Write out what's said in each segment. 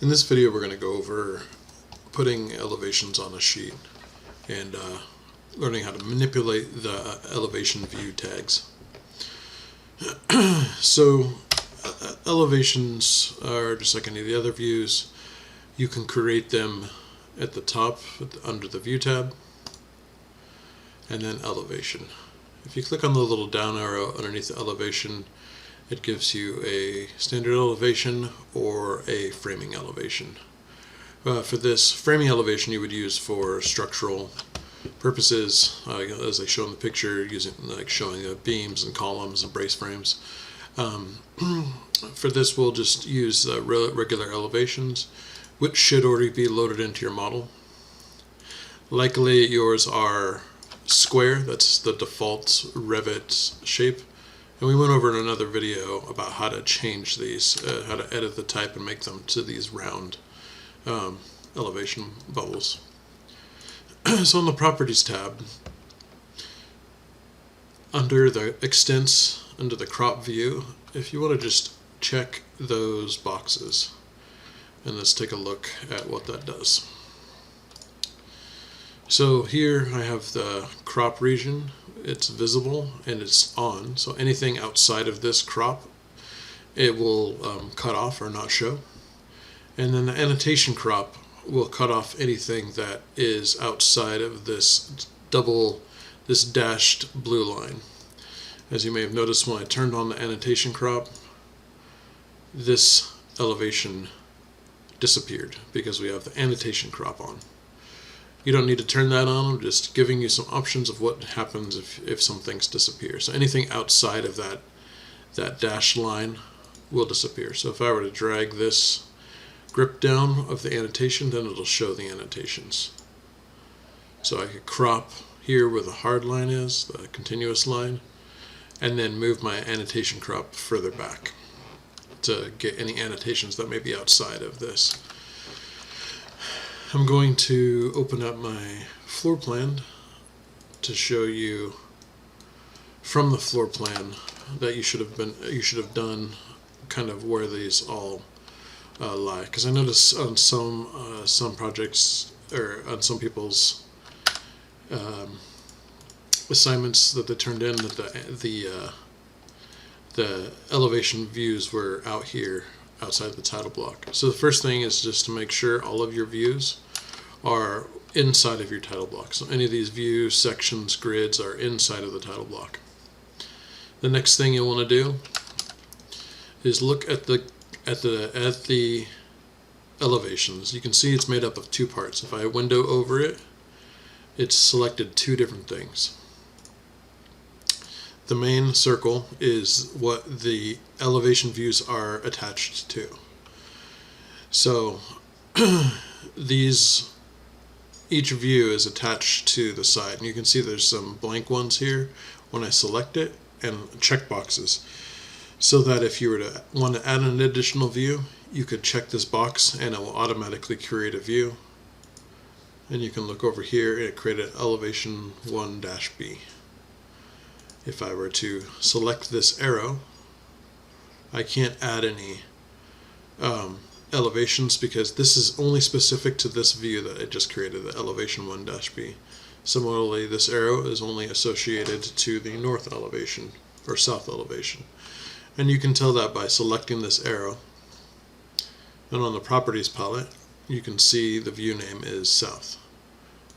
In this video we're going to go over putting elevations on a sheet and learning how to manipulate the elevation view tags. So elevations are just like any of the other views. You can create them at the top under the view tab, and then elevation. If you click on the little down arrow underneath the elevation, it gives you a standard elevation or a framing elevation. For this framing elevation you would use for structural purposes, as I show in the picture, using showing beams and columns and brace frames. For this we'll just use regular elevations, which should already be loaded into your model. Likely yours are square, that's the default Revit shape. And we went over in another video about how to change these, how to edit the type and make them to these round elevation bubbles. So on the Properties tab, under the Extents, under the Crop View, if you want to just check those boxes, and let's take a look at what that does. So here I have the crop region. It's visible and it's on, so anything outside of this crop it will cut off or not show. And then the annotation crop will cut off anything that is outside of this dashed blue line. As you may have noticed, when I turned on the annotation crop, this elevation disappeared because we have the annotation crop on. You don't need to turn that on. I'm just giving you some options of what happens if some things disappear. So anything outside of that dashed line will disappear. So if I were to drag this grip down of the annotation, then it'll show the annotations. So I could crop here where the hard line is, the continuous line, and then move my annotation crop further back to get any annotations that may be outside of this. I'm going to open up my floor plan to show you from the floor plan that you should have done kind of where these all lie, because I notice on some projects or on some people's assignments that they turned in that the elevation views were out here outside the title block. So the first thing is just to make sure all of your views are inside of your title block. So any of these views, sections, grids are inside of the title block. The next thing you'll want to do is look at the elevations. You can see it's made up of two parts. If I window over it, it's selected two different things. The main circle is what the elevation views are attached to. So each view is attached to the side, and you can see there's some blank ones here when I select it, and check boxes, so that if you were to want to add an additional view, you could check this box and it will automatically create a view. And you can look over here and it created elevation 1-B. If I were to select this arrow, I can't add any elevations because this is only specific to this view that I just created, the elevation 1-B. Similarly, this arrow is only associated to the north elevation or south elevation. And you can tell that by selecting this arrow. And on the properties palette, you can see the view name is south,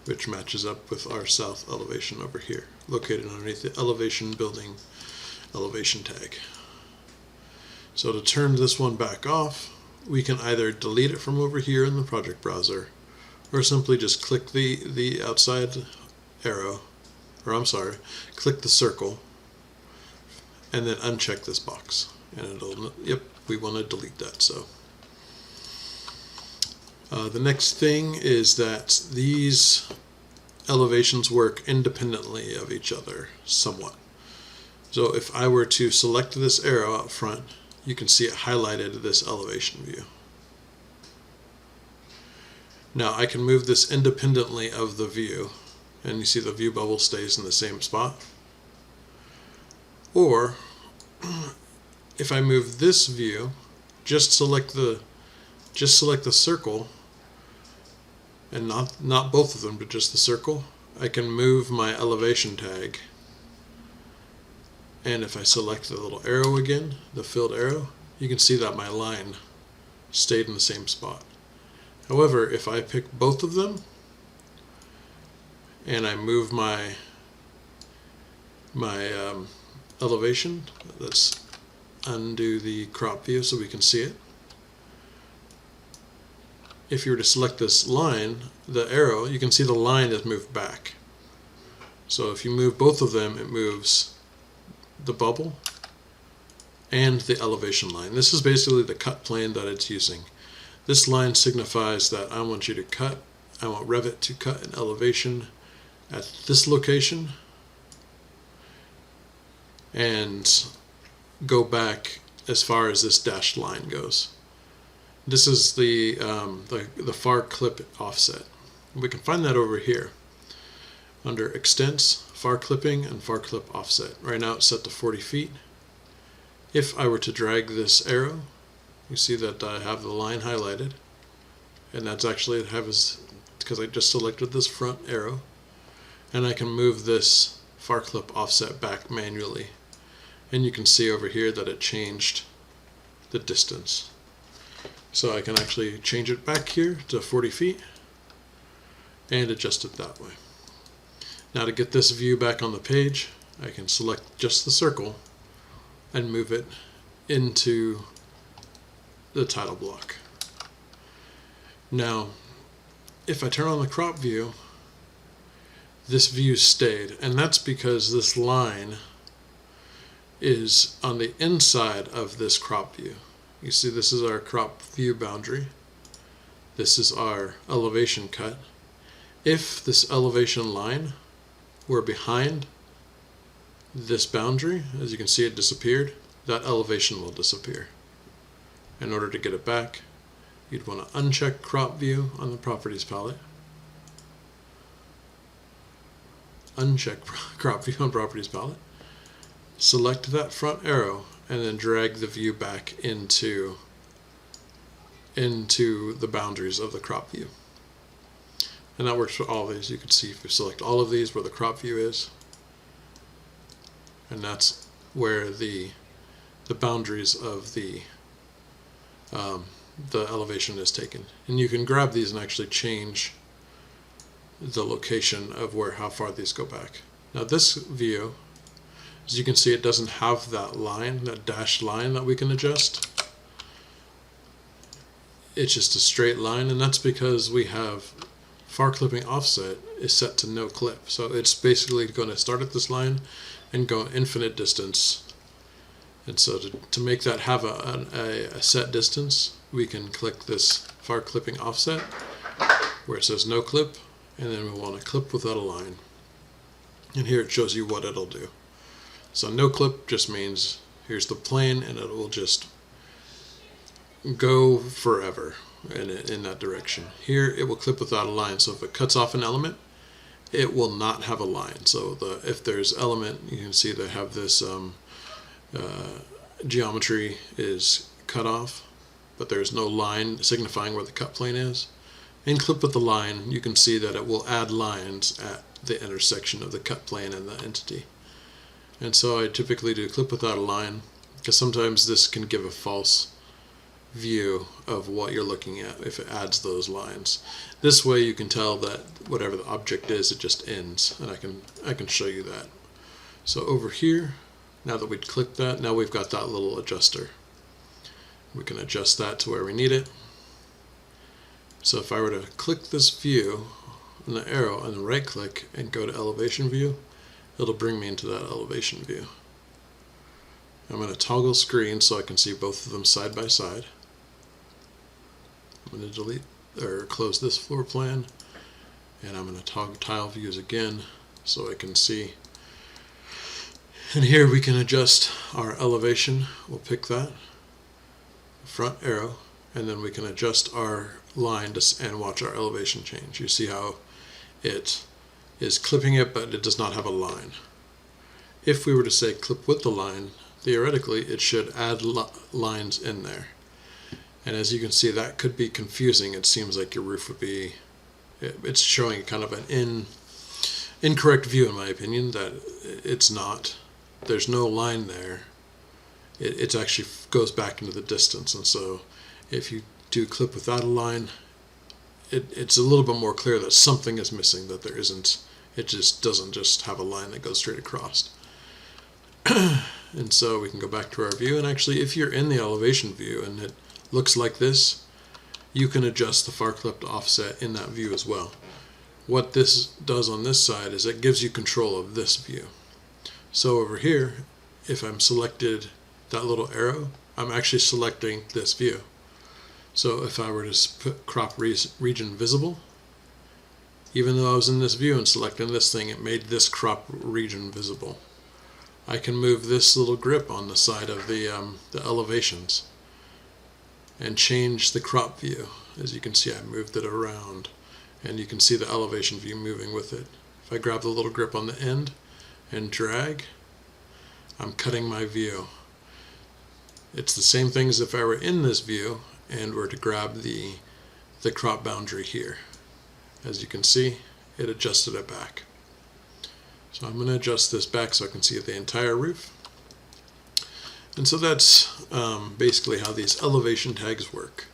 which matches up with our south elevation over here, located underneath the elevation building elevation tag. So to turn this one back off, we can either delete it from over here in the project browser, or simply just click the outside arrow, or I'm sorry, click the circle, and then uncheck this box. And it'll, yep, we want to delete that. So the next thing is that these elevations work independently of each other somewhat. So if I were to select this arrow out front, you can see it highlighted this elevation view. Now I can move this independently of the view, and you see the view bubble stays in the same spot. Or if I move this view, just select the just select the circle, and not both of them, but just the circle, I can move my elevation tag. And if I select the little arrow again, the filled arrow, you can see that my line stayed in the same spot. However, if I pick both of them and I move my elevation, let's undo the crop view so we can see it. If you were to select this line, the arrow, you can see the line is moved back. So if you move both of them, it moves the bubble and the elevation line. This is basically the cut plane that it's using. This line signifies that I want you to cut, I want Revit to cut an elevation at this location and go back as far as this dashed line goes. This is the far clip offset. We can find that over here under extents, far clipping, and far clip offset. Right now it's set to 40 feet. If I were to drag this arrow, you see that I have the line highlighted, and that's actually because I just selected this front arrow, and I can move this far clip offset back manually, and you can see over here that it changed the distance. So I can actually change it back here to 40 feet and adjust it that way. Now to get this view back on the page, I can select just the circle and move it into the title block. Now, if I turn on the crop view, this view stayed, and that's because this line is on the inside of this crop view. You see, this is our crop view boundary. This is our elevation cut. If this elevation line were behind this boundary, as you can see it disappeared, that elevation will disappear. In order to get it back, you'd want to uncheck crop view on the properties palette, uncheck crop view on properties palette, select that front arrow, and then drag the view back into the boundaries of the crop view. And that works for all of these. You can see if you select all of these where the crop view is, and that's where the boundaries of the elevation is taken. And you can grab these and actually change the location of how far these go back. Now this view, as you can see, it doesn't have that line, that dashed line that we can adjust. It's just a straight line, and that's because we have far clipping offset is set to no clip. So it's basically going to start at this line and go infinite distance. And so to make that have a set distance, we can click this far clipping offset where it says no clip, and then we want to clip without a line. And here it shows you what it'll do. So no clip just means here's the plane, and it will just go forever in that direction. Here it will clip without a line, so if it cuts off an element, it will not have a line. So if there's element, you can see they have this geometry is cut off, but there's no line signifying where the cut plane is. In clip with the line, you can see that it will add lines at the intersection of the cut plane and the entity. And so I typically do clip without a line, because sometimes this can give a false view of what you're looking at if it adds those lines. This way you can tell that whatever the object is, it just ends, and I can show you that. So over here, now that we'd clicked that, now we've got that little adjuster. We can adjust that to where we need it. So if I were to click this view on the arrow and then right click and go to elevation view, it'll bring me into that elevation view. I'm going to toggle screen so I can see both of them side by side. I'm going to delete or close this floor plan, and I'm going to toggle tile views again so I can see. And here we can adjust our elevation. We'll pick that front arrow, and then we can adjust our line and watch our elevation change. You see how it is clipping it, but it does not have a line. If we were to say clip with the line, theoretically it should add lines in there. And as you can see, that could be confusing. It seems like your roof would be, it's showing kind of an incorrect view in my opinion, that it's not. There's no line there. It actually goes back into the distance, and so if you do clip without a line, it's a little bit more clear that something is missing, that there isn't, it just doesn't just have a line that goes straight across. And so we can go back to our view, and actually if you're in the elevation view and it looks like this, you can adjust the far clipped offset in that view as well. What this does on this side is it gives you control of this view. So over here, if I'm selected that little arrow, I'm actually selecting this view. So if I were to put crop region visible, even though I was in this view and selecting this thing, it made this crop region visible. I can move this little grip on the side of the elevations and change the crop view. As you can see, I moved it around, and you can see the elevation view moving with it. If I grab the little grip on the end and drag, I'm cutting my view. It's the same thing as if I were in this view and were to grab the crop boundary here. As you can see, it adjusted it back. So I'm going to adjust this back so I can see the entire roof. And so that's basically how these elevation tags work.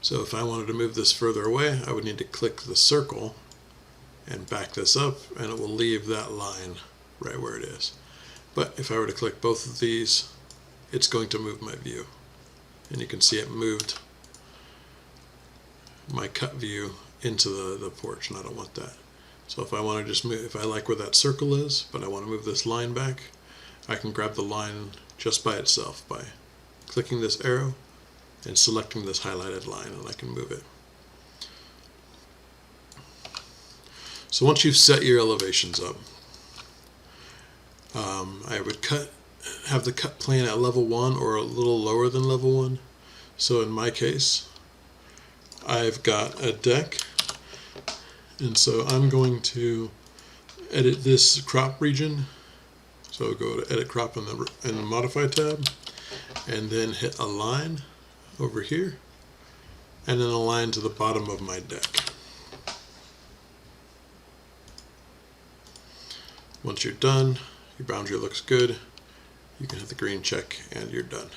So if I wanted to move this further away, I would need to click the circle and back this up, and it will leave that line right where it is. But if I were to click both of these, it's going to move my view. And you can see it moved my cut view into the porch, and I don't want that. So if I want to just move, if I like where that circle is, but I want to move this line back, I can grab the line just by itself by clicking this arrow and selecting this highlighted line, and I can move it. So once you've set your elevations up, I would have the cut plane at level 1 or a little lower than level 1. So in my case, I've got a deck, and so I'm going to edit this crop region. So go to edit crop in the modify tab, and then hit align over here, and then align to the bottom of my deck. Once you're done, your boundary looks good, you can hit the green check and you're done.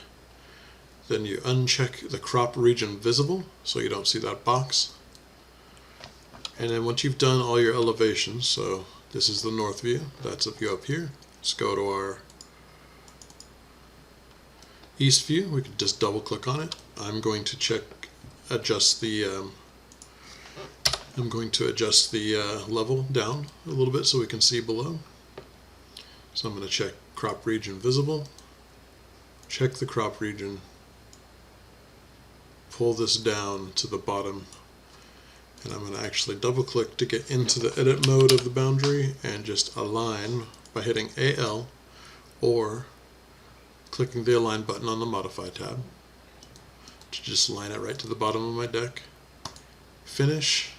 Then you uncheck the crop region visible so you don't see that box. And then once you've done all your elevations, so this is the north view, that's a view up here. Let's go to our east view. We can just double click on it. I'm going to adjust the level down a little bit so we can see below. So I'm going to check crop region visible, check the crop region, pull this down to the bottom, and I'm going to actually double click to get into the edit mode of the boundary and just align by hitting AL or clicking the align button on the modify tab to just line it right to the bottom of my deck. Finish,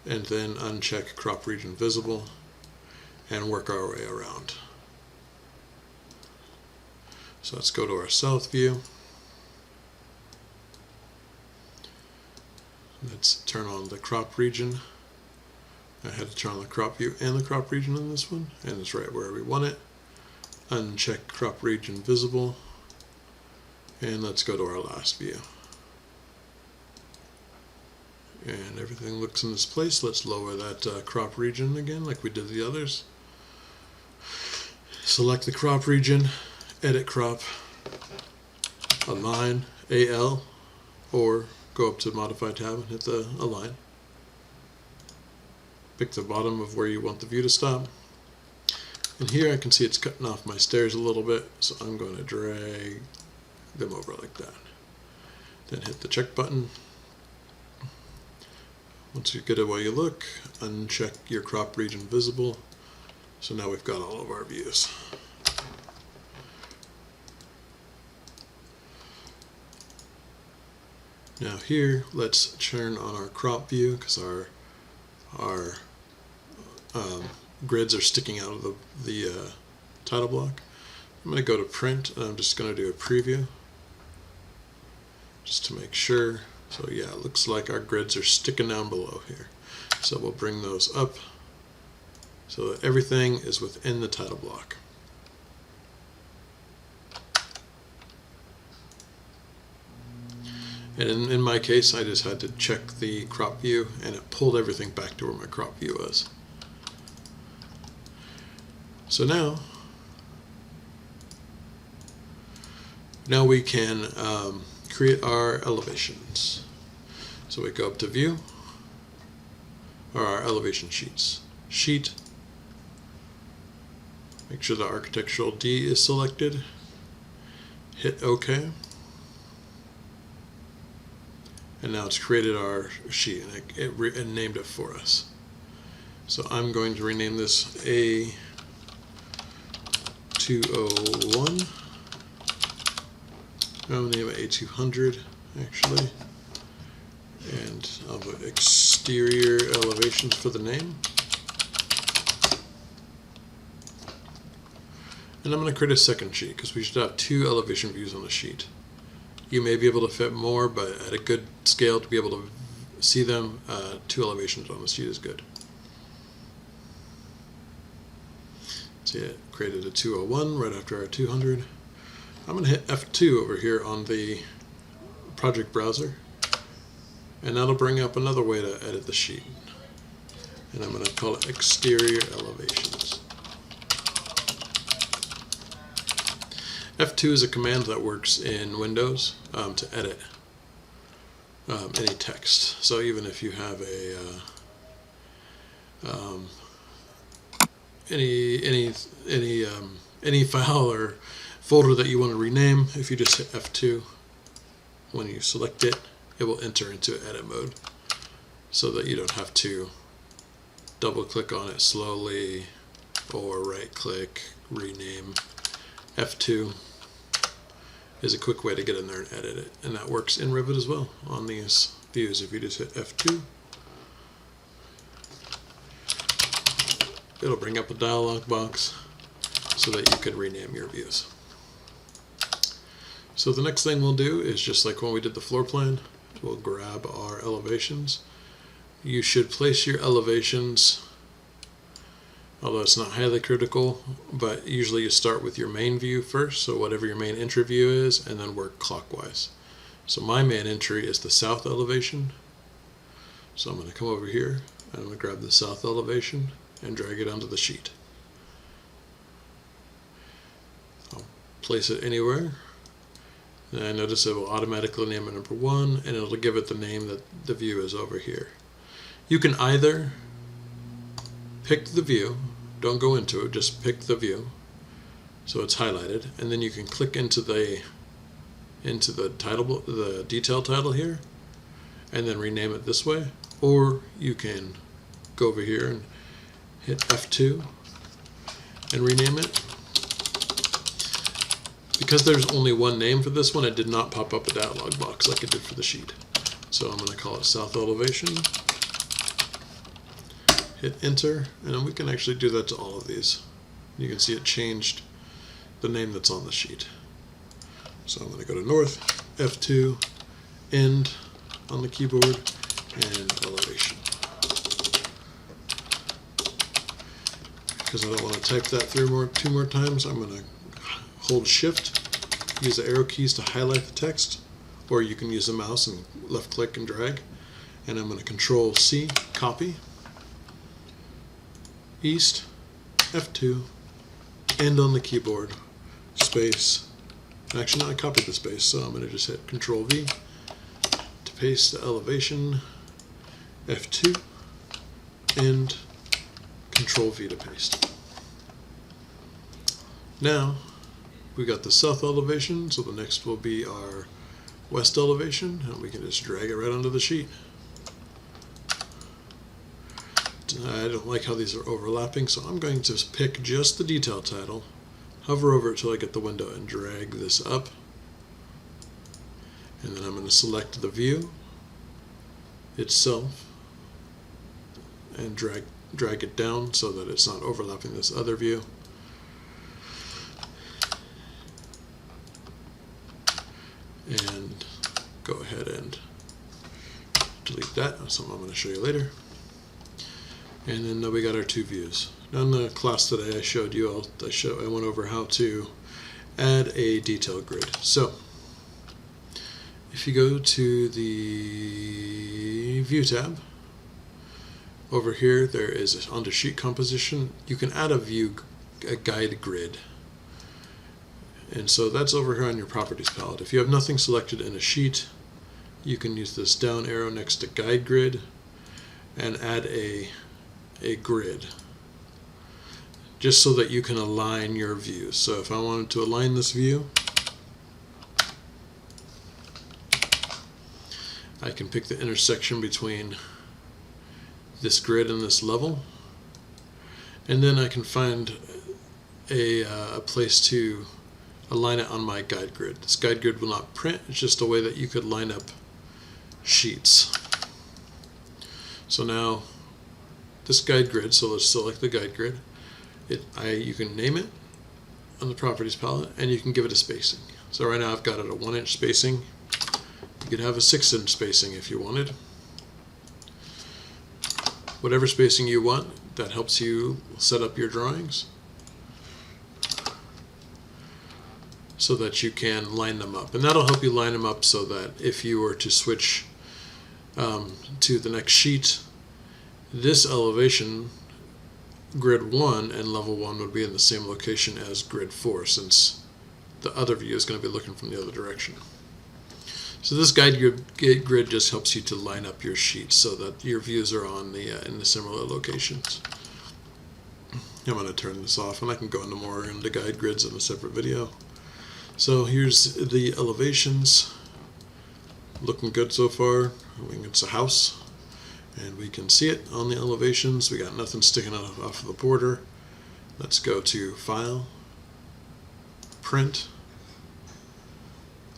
and then uncheck crop region visible and work our way around. So let's go to our south view. Let's turn on the crop region. I had to turn on the crop view and the crop region on this one, and it's right where we want it. Uncheck crop region visible, and let's go to our last view. And everything looks in this place. Let's lower that crop region again like we did the others. Select the crop region, edit crop, align, AL, or go up to modify tab and hit the align. Pick the bottom of where you want the view to stop. And here I can see it's cutting off my stairs a little bit, so I'm going to drag them over like that. Then hit the check button. Once you get it where you look, uncheck your crop region visible. So now we've got all of our views. Now here, let's turn on our crop view because our grids are sticking out of the title block. I'm going to go to print, and I'm just going to do a preview. just to make sure. So yeah, it looks like our grids are sticking down below here. So we'll bring those up so that everything is within the title block. And in my case, I just had to check the crop view, and it pulled everything back to where my crop view was. So now we can create our elevations. So we go up to View, or our elevation sheets. Sheet. Make sure the architectural D is selected. Hit OK. And now it's created our sheet, and it named it for us. So I'm going to rename this A201. I'll name it A200 actually. And I'll put exterior elevations for the name. And I'm going to create a second sheet because we should have 2 elevation views on the sheet. You may be able to fit more, but at a good scale to be able to see them, 2 elevations on the sheet is good. See, it created a 201 right after our 200. I'm going to hit F2 over here on the project browser, and that'll bring up another way to edit the sheet. And I'm going to call it exterior elevations. F2 is a command that works in Windows to edit any text. So even if you have a any file or folder that you want to rename, if you just hit F2, when you select it, it will enter into edit mode, so that you don't have to double click on it slowly or right click, rename. F2 is a quick way to get in there and edit it, and that works in Revit as well on these views. If you just hit F2, it'll bring up a dialog box so that you could rename your views. So the next thing we'll do is, just like when we did the floor plan, we'll grab our elevations. You should place your elevations, although it's not highly critical, but usually you start with your main view first, so whatever your main entry view is, and then work clockwise. So my main entry is the south elevation. So I'm going to come over here, and I'm going to grab the south elevation and drag it onto the sheet. I'll place it anywhere. And I notice it will automatically name it number 1, and it'll give it the name that the view is over here. You can either pick the view, don't go into it, just pick the view so it's highlighted, and then you can click into the title, the detail title here, and then rename it this way, or you can go over here and hit F2 and rename it. Because there's only one name for this one, it did not pop up a dialog box like it did for the sheet. So I'm going to call it South Elevation. Hit Enter, and then we can actually do that to all of these. You can see it changed the name that's on the sheet. So I'm going to go to North, F2, End on the keyboard, and Elevation. Because I don't want to type that through 2 more times, I'm going to hold Shift, use the arrow keys to highlight the text, or you can use the mouse and left click and drag. And I'm going to Control C, copy, East, F2, End on the keyboard, space. Actually, no, I copied the space, so I'm going to just hit Control V to paste the elevation, F2, and Control V to paste. Now, we got the south elevation, so the next will be our west elevation, and we can just drag it right onto the sheet. I don't like how these are overlapping, so I'm going to pick just the detail title, hover over it till I get the window, and drag this up. And then I'm going to select the view itself and drag it down so that it's not overlapping this other view. And go ahead and delete that. That's something I'm going to show you later. And then we got our two views. Now in the class today I showed you, I went over how to add a detail grid. So if you go to the View tab, over here there is under Sheet Composition, you can add a guide grid. And so that's over here on your Properties palette. If you have nothing selected in a sheet, you can use this down arrow next to Guide Grid and add a grid, just so that you can align your views. So if I wanted to align this view, I can pick the intersection between this grid and this level, and then I can find a place to align it on my guide grid. This guide grid will not print, it's just a way that you could line up sheets. So now this guide grid, so let's select the guide grid. You can name it on the Properties palette, and you can give it a spacing. So right now I've got it a 1-inch spacing. You could have a 6-inch spacing if you wanted. Whatever spacing you want, that helps you set up your drawings so that you can line them up. And that'll help you line them up so that if you were to switch to the next sheet, this elevation, grid 1 and level 1 would be in the same location as grid 4, since the other view is going to be looking from the other direction. So this guide grid just helps you to line up your sheets so that your views are on in the similar locations. I'm going to turn this off, and I can go into more into guide grids in a separate video. So here's the elevations, looking good so far. It's a house, and we can see it on the elevations. We got nothing sticking off of the border. Let's go to File, Print.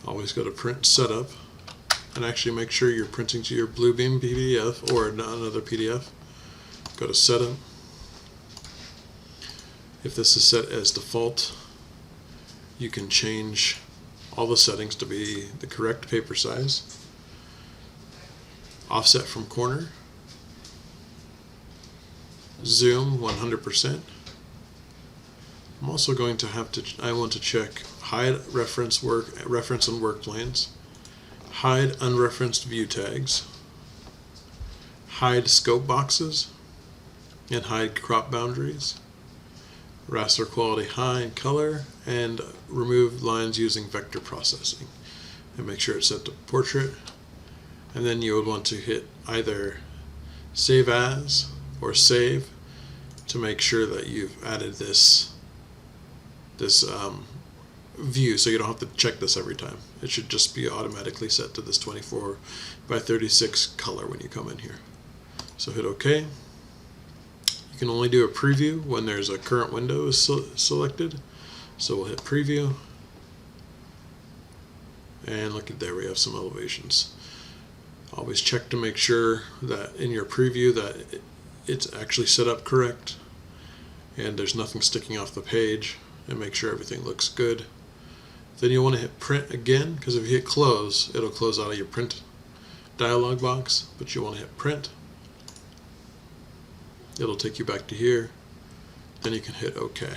Always go to Print Setup, and actually make sure you're printing to your Bluebeam PDF or another PDF. Go to Setup. If this is set as default, you can change all the settings to be the correct paper size. Offset from corner. Zoom 100%. I'm also going to I want to check hide reference and work planes, hide unreferenced view tags, hide scope boxes, and hide crop boundaries, raster quality high in color, and remove lines using vector processing. And make sure it's set to portrait. And then you would want to hit either Save As or Save to make sure that you've added this view, so you don't have to check this every time. It should just be automatically set to this 24 by 36 color when you come in here. So hit OK. You can only do a preview when there's a current window selected. So we'll hit Preview, and look at there, we have some elevations. Always check to make sure that in your preview that it's actually set up correct and there's nothing sticking off the page, and make sure everything looks good. Then you want to hit Print again, because if you hit Close, it'll close out of your print dialog box, but you want to hit Print. It'll take you back to here. Then you can hit OK.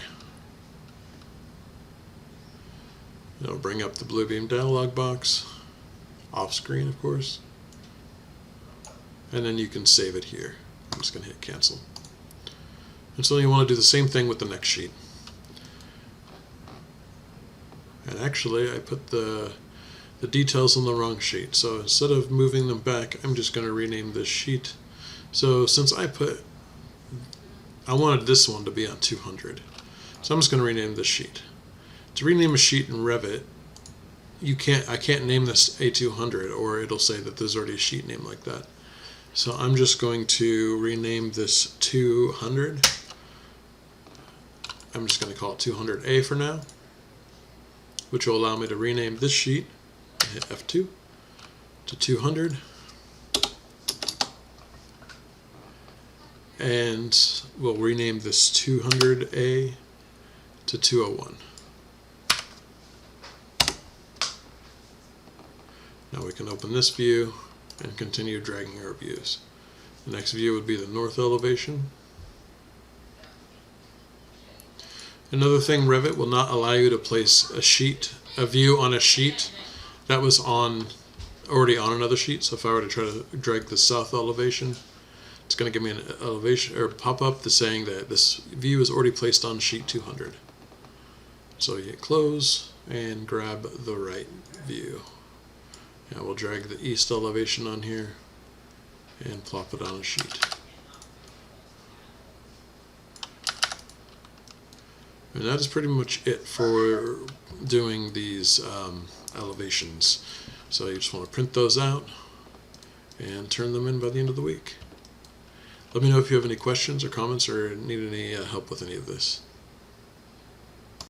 It'll bring up the Bluebeam dialog box, off screen of course, and then you can save it here. I'm just going to hit Cancel. And so you want to do the same thing with the next sheet. And actually I put the details on the wrong sheet, so instead of moving them back, I'm just going to rename this sheet. So since I wanted this one to be on 200, so I'm just going to rename this sheet. To rename a sheet in Revit, I can't name this A200, or it'll say that there's already a sheet name like that. So I'm just going to rename this 200. I'm just going to call it 200A for now, which will allow me to rename this sheet. Hit F2 to 200. And we'll rename this 200A to 201. Now we can open this view and continue dragging our views. The next view would be the north elevation. Another thing, Revit will not allow you to place a view on a sheet that was already on another sheet. So if I were to try to drag the south elevation, it's going to give me an elevation or pop-up that's saying that this view is already placed on sheet 200. So you hit close and grab the right view. Now we'll drag the east elevation on here and plop it on a sheet. And that is pretty much it for doing these elevations. So you just want to print those out and turn them in by the end of the week. Let me know if you have any questions or comments or need any help with any of this.